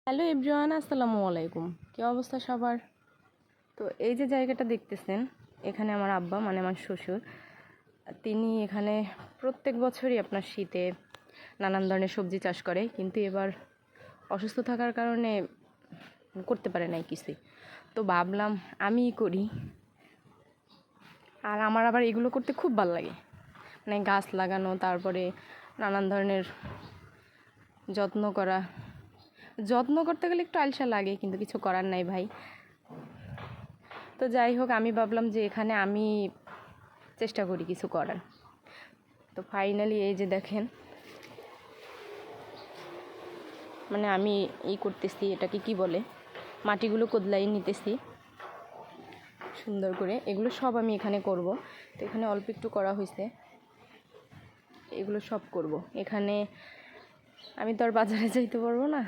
Hello everyone, আসসালামু আলাইকুম। কী অবস্থা সবার? তো এই যে জায়গাটা দেখতেছেন, এখানে আমার আব্বা মানে আমার শ্বশুর, তিনি এখানে প্রত্যেক বছরই আপনার শীতে নানান ধরনের সবজি চাষ করে, কিন্তু এবার অসুস্থ থাকার কারণে করতে পারে নাই কিছুই। তো ভাবলাম আমিই করি। আর আমার আবার এগুলো করতে খুব ভালো লাগে, মানে গাছ লাগানো, তারপরে নানান ধরনের যত্ন করতে গেলে একটু আলসা লাগে, কিন্তু কিছু করার নাই ভাই। তো যাই হোক, আমি ভাবলাম যে এখানে আমি চেষ্টা করি কিছু করার। তো ফাইনালি এই যে দেখেন, মানে আমি এই করতেছি, এটাকে কি বলে, মাটিগুলো কোদলাই নিতেছি সুন্দর করে। এগুলো সব আমি এখানে করব। তো এখানে অল্প একটু করা হয়েছে, এগুলো সব করব এখানে। আমি তো আর বাজারে যাইতে পারবো না।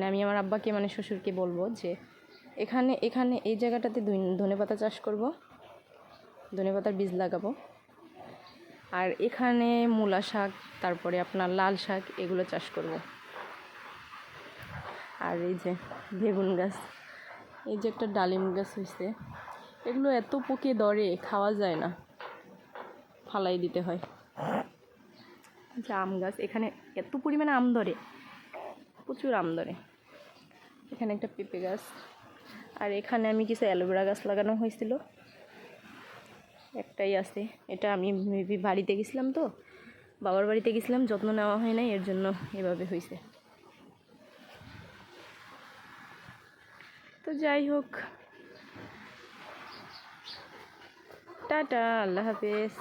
আমি আমার আব্বাকে মানে শ্বশুরকে বলবো যে এখানে এই জায়গাটাতে ধনেপাতা চাষ করব, ধনেপাতার বীজ লাগাবো। আর এখানে মূলা শাক, তারপরে আপনার লাল শাক, এগুলো চাষ করব। আর এই যে বেগুন গাছ, এই যে একটা ডালিম গাছ হয়েছে, এগুলো এত পোকে ধরে, খাওয়া যায় না, ফালাই দিতে হয়। যে আম গাছ, এখানে এত পরিমাণে আম ধরে, প্রচুর আম ধরে। এখানে একটা পেঁপে গাছ, আর এখানে আমি কিছু অ্যালোভেরা গাছ লাগানো হয়েছিল, একটাই আছে। এটা আমি মেবি বাড়িতে গেছিলাম, তো বাবার বাড়িতে গেছিলাম, যত্ন নেওয়া হয় নাই, এর জন্য এভাবে হয়েছে। তো যাই হোক, টাটা, আল্লাহ হাফেজ।